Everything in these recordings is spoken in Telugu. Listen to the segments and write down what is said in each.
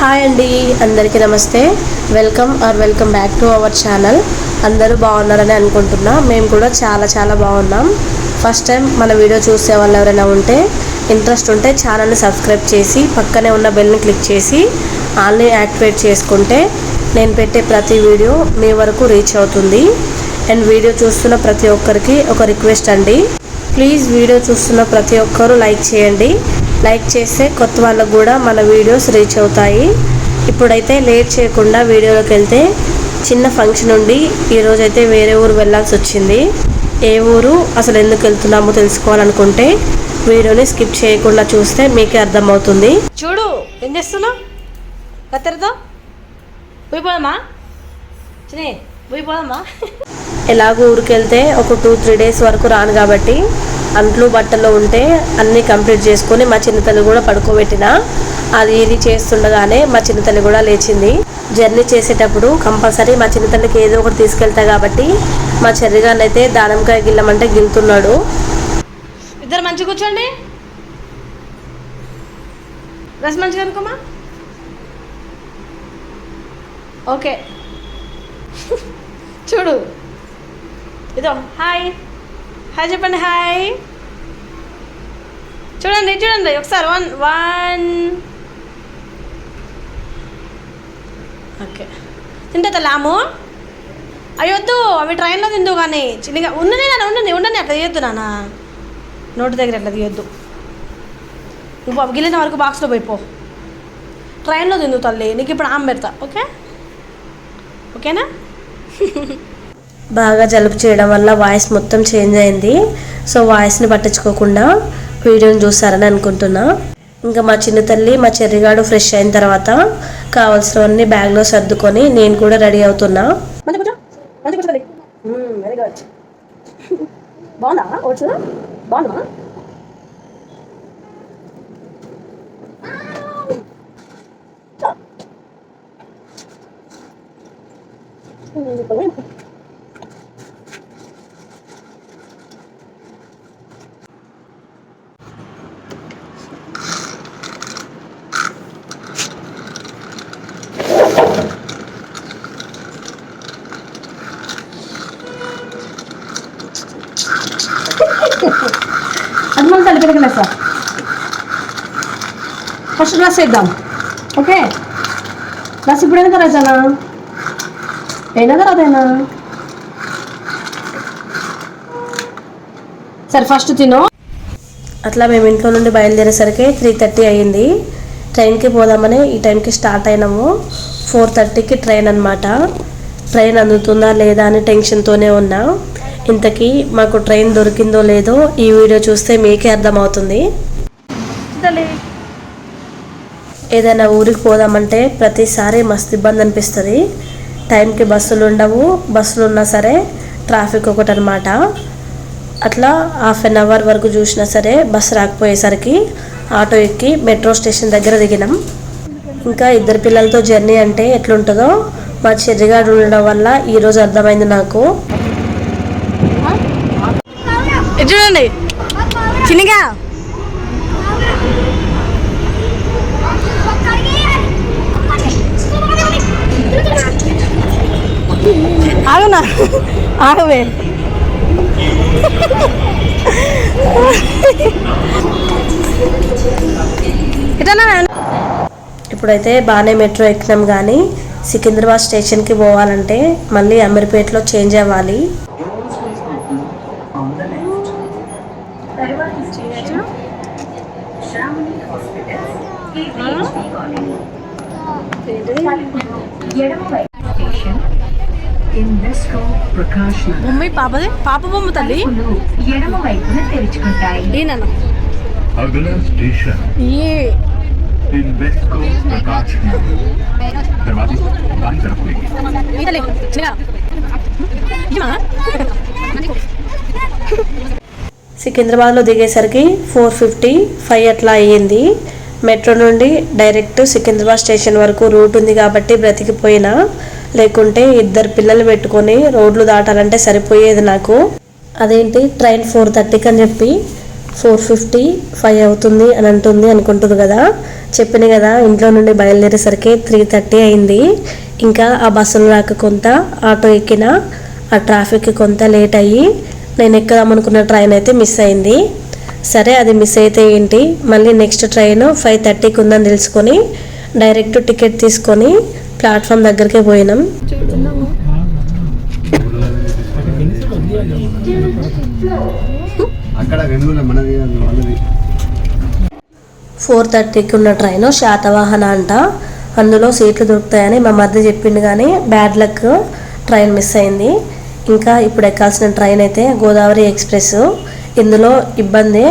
హాయ్ అండి, అందరికీ నమస్తే. Welcome back to our channel. అందరూ బాగున్నారని అనుకుంటున్నా. మేము కూడా చాలా బాగున్నాం. ఫస్ట్ టైం మన వీడియో చూసే వాళ్ళు ఎవరైనా ఉంటే ఇంట్రెస్ట్ ఉంటే ఛానల్ని సబ్స్క్రైబ్ చేసి పక్కనే ఉన్న బెల్ని క్లిక్ చేసి ఆల్ని యాక్టివేట్ చేసుకుంటే నేను పెట్టే ప్రతి వీడియో మీ వరకు రీచ్ అవుతుంది. అండ్ వీడియో చూస్తున్న ప్రతి ఒక్కరికి ఒక రిక్వెస్ట్ అండి, ప్లీజ్ వీడియో చూస్తున్న ప్రతి ఒక్కరూ లైక్ చేయండి. లైక్ చేస్తే కొత్త వాళ్ళకు కూడా మన వీడియోస్ రీచ్ అవుతాయి. ఇప్పుడైతే లేట్ చేయకుండా వీడియోలోకి వెళ్తే, చిన్న ఫంక్షన్ ఉండి ఈరోజైతే వేరే ఊరు వెళ్ళాల్సి వచ్చింది. ఏ ఊరు, అసలు ఎందుకు వెళ్తున్నామో తెలుసుకోవాలనుకుంటే వీడియోని స్కిప్ చేయకుండా చూస్తే మీకే అర్థమవుతుంది. చూడు ఏం చేస్తున్నావు, కత్తెరతో పోయిపోదమ్మా, చినే పోయిపోదమ్మా. ఎలాగో ఊరికి వెళ్తే ఒక 2-3 డేస్ వరకు రాను కాబట్టి అంట్లు బట్టలు ఉంటే అన్నీ కంప్లీట్ చేసుకొని మా చిన్నతల్లి కూడా పడుకోబెట్టిన. అది ఇది చేస్తుండగానే మా చిన్నతల్లి కూడా లేచింది. జర్నీ చేసేటప్పుడు కంపల్సరీ మా చిన్నతల్లికి ఏదో ఒకటి తీసుకెళ్తా కాబట్టి మా చెర్రిగాన్ని అయితే దానంకాయ గిల్లమంటే గిల్తున్నాడు. ఇద్దరు మంచిగా కూర్చోండి, డ్రెస్ మంచిగా అనుకోమా. ఓకే చూడు, ఇదో హాయ్ హాయ్ చెప్పండి. హాయ్ చూడండి ఒకసారి వన్. ఓకే తింటే తల్లాము. అయ్యొద్దు, అవి ట్రైన్లో తిందు కానీ చిన్నగా ఉండని అట్లా తీయొద్దు నాన్న, నోటి దగ్గర అట్లా తీయొద్దు. నువ్వు గిలిన వరకు బాక్స్లో పోయిపో, ట్రైన్లో తిందు తల్లి. నీకు ఇప్పుడు ఆమె పెడతా, ఓకేనా. బాగా జలుబు చేయడం వల్ల వాయిస్ మొత్తం చేంజ్ అయింది. సో వాయిస్ని పట్టించుకోకుండా వీడియోని చూస్తారని అనుకుంటున్నా. ఇంకా మా చిన్న తల్లి మా చెర్రిగాడు ఫ్రెష్ అయిన తర్వాత కావాల్సినవన్నీ బ్యాగ్లో సర్దుకొని నేను కూడా రెడీ అవుతున్నా. అది మనం తల్లిపెరగలే సార్. ఫస్ట్ డ్రెస్ వేద్దాం, ఓకే. డ్రెస్ ఇప్పుడైనా తర్వాతనా తర్వాతనా సరే ఫస్ట్ తిను. అట్లా మేము ఇంట్లో నుండి బయలుదేరేసరికి 3:30 అయ్యింది. ట్రైన్కి పోదామని ఈ టైంకి స్టార్ట్ అయినాము. 4:30కి ట్రైన్ అనమాట. ట్రైన్ అందుతుందా లేదా అని టెన్షన్తోనే ఉన్నా. ఇంతకీ మాకు ట్రైన్ దొరికిందో లేదో ఈ వీడియో చూస్తే మీకే అర్థమవుతుంది. ఏదైనా ఊరికి పోదామంటే ప్రతిసారి మస్తు ఇబ్బంది అనిపిస్తుంది. టైంకి బస్సులు ఉండవు, బస్సులు ఉన్నా సరే ట్రాఫిక్ ఒకటి అనమాట. అట్లా ½ an hour వరకు చూసినా సరే బస్సు రాకపోయేసరికి ఆటో ఎక్కి మెట్రో స్టేషన్ దగ్గర దిగినాం. ఇంకా ఇద్దరు పిల్లలతో జర్నీ అంటే ఎట్లుంటుందో మా చెర్రిగాడు ఉండడం వల్ల ఈరోజు అర్థమైంది నాకు. చూడండి చిన్నగా ఆగనా, ఆగవే. ఇప్పుడైతే బాగానే మెట్రో ఎక్కినాం, కానీ సికింద్రాబాద్ స్టేషన్కి పోవాలంటే మళ్ళీ అమీర్పేటలో చేంజ్ అవ్వాలి. బొమ్మ పాప బొమ్మ తల్లి ఎడమ వైపున తెరుచుకుంటాయి. సికింద్రాబాద్లో దిగేసరికి 4:55 అట్లా అయ్యింది. మెట్రో నుండి డైరెక్ట్ సికింద్రాబాద్ స్టేషన్ వరకు రూట్ ఉంది కాబట్టి బ్రతికిపోయినా, లేకుంటే ఇద్దరు పిల్లలు పెట్టుకొని రోడ్లు దాటాలంటే సరిపోయేది నాకు. అదేంటి ట్రైన్ 4:30కి అని చెప్పి 4:55 అవుతుంది అని అంటుంది అనుకుంటుంది కదా. చెప్పిన కదా ఇంట్లో నుండి బయలుదేరేసరికి 3:30 అయింది. ఇంకా ఆ బస్సులు రాక కొంత, ఆటో ఎక్కిన ఆ ట్రాఫిక్ కొంత లేట్ అయ్యి నేను ఎక్కదామనుకున్న ట్రైన్ అయితే మిస్ అయింది. సరే అది మిస్ అయితే ఏంటి, మళ్ళీ నెక్స్ట్ ట్రైన్ 5:30కి ఉందని తెలుసుకొని డైరెక్ట్ టికెట్ తీసుకొని ప్లాట్ఫామ్ దగ్గరికి పోయినాం. అక్కడ 4:30కి ఉన్న ట్రైన్ శాతవాహన అంట. అందులో సీట్లు దొరుకుతాయని మా మధ్య చెప్పిండు, కానీ బ్యాడ్ లక్ ట్రైన్ మిస్ అయింది. ఇంకా ఇప్పుడు ఎక్కాల్సిన ట్రైన్ అయితే గోదావరి ఎక్స్ప్రెస్. ఇందులో ఇబ్బంది,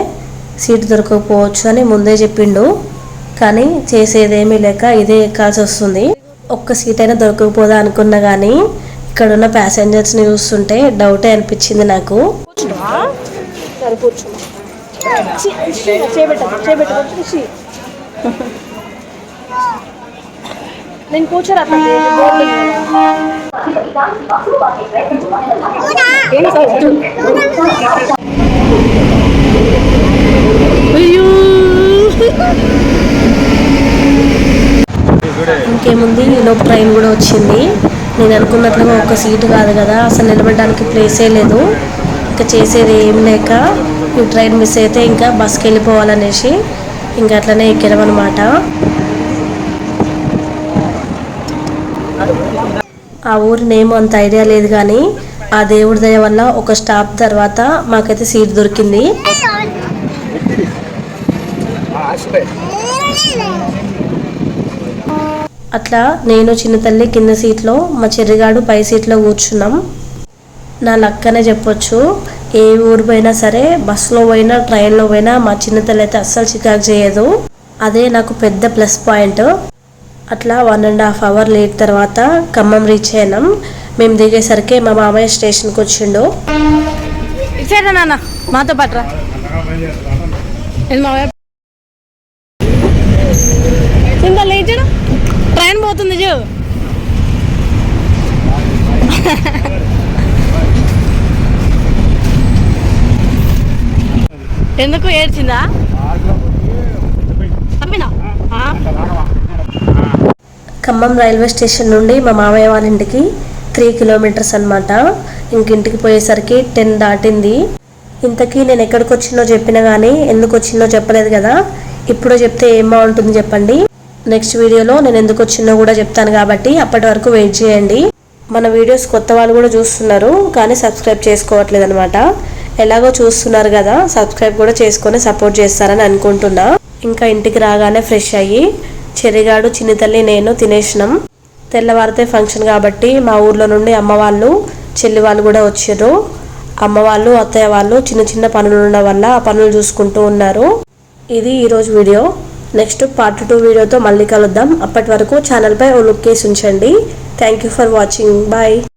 సీటు దొరకకపోవచ్చు అని ముందే చెప్పిండు, కానీ చేసేదేమీ లేక ఇదే ఎక్కాల్సి వస్తుంది. ఒక్క సీట్ అయినా దొరకకపోదా అనుకున్నా, కానీ ఇక్కడ ఉన్న ప్యాసింజర్స్ని చూస్తుంటే డౌటే అనిపించింది నాకు. నేను కూర్చోరా ఇంకేముంది, ఈలోపు ట్రైన్ కూడా వచ్చింది. నేను అనుకున్నట్లుగా ఒక్క సీటు కాదు కదా, అసలు నిలబడడానికి ప్లేసే లేదు. ఇంకా చేసేది ఏం లేక ఈ ట్రైన్ మిస్ అయితే ఇంకా బస్కి వెళ్ళిపోవాలనేసి ఇంకా అట్లనే ఎక్కామన్నమాట. ఆ ఊరి నేమ్ అంత ఐడియా లేదు, కానీ ఆ దేవుడి దయ వల్ల ఒక స్టాప్ తర్వాత మాకైతే సీట్ దొరికింది. అట్లా నేను చిన్న తల్లి కింద సీట్లో, మా చెర్రిగాడు పై సీట్లో కూర్చున్నాం. నా లక్కనే చెప్పొచ్చు. ఏ ఊరు పోయినా సరే, బస్సులో పోయినా ట్రైన్లో పోయినా మా చిన్న తల్లి అయితే అస్సలు చికాకు చేయదు. అదే నాకు పెద్ద ప్లస్ పాయింట్. అట్లా 1.5 అవర్ లేట్ తర్వాత ఖమ్మం రీచ్ అయినాం. మేము దిగేసరికి మా మామయ్య స్టేషన్కి వచ్చిండు. ఇచ్చారా నాన్న మాతో పట్రా. ఇంకా లేచాడు, ట్రైన్ పోతుంది చూ. ఎందుకు ఏడ్చిందా? ఖమ్మం రైల్వే స్టేషన్ నుండి మా మామయ్య వాళ్ళ ఇంటికి 3 కిలోమీటర్స్ అనమాట. ఇంకింటికి పోయేసరికి 10 దాటింది. ఇంతకీ నేను ఎక్కడికి వచ్చినో చెప్పినా కానీ ఎందుకు వచ్చినో చెప్పలేదు కదా. ఇప్పుడు చెప్తే ఏం బాగుంటుంది చెప్పండి. నెక్స్ట్ వీడియోలో నేను ఎందుకు వచ్చినో కూడా చెప్తాను, కాబట్టి అప్పటి వరకు వెయిట్ చేయండి. మన వీడియోస్ కొత్త వాళ్ళు కూడా చూస్తున్నారు, కానీ సబ్స్క్రైబ్ చేసుకోవట్లేదు అనమాట. ఎలాగో చూస్తున్నారు కదా, సబ్స్క్రైబ్ కూడా చేసుకొని సపోర్ట్ చేస్తారని అనుకుంటున్నా. ఇంకా ఇంటికి రాగానే ఫ్రెష్ అయ్యి చెర్రిగాడు, చిన్ని తల్లి, నేను తినేసినాం. తెల్లవారితే ఫంక్షన్ కాబట్టి మా ఊర్లో నుండి అమ్మ వాళ్ళు, చెల్లి వాళ్ళు కూడా వచ్చారు. అమ్మ వాళ్ళు, అత్తయ్య వాళ్ళు చిన్న చిన్న పనులు ఉండడం వల్ల ఆ పనులు చూసుకుంటూ ఉన్నారు. ఇది ఈరోజు వీడియో. నెక్స్ట్ పార్ట్ 2 వీడియోతో మళ్ళీ కలుద్దాం. అప్పటి వరకు ఛానల్పై ఓ లుక్ వేసి ఉంచండి. Thank you for watching. Bye.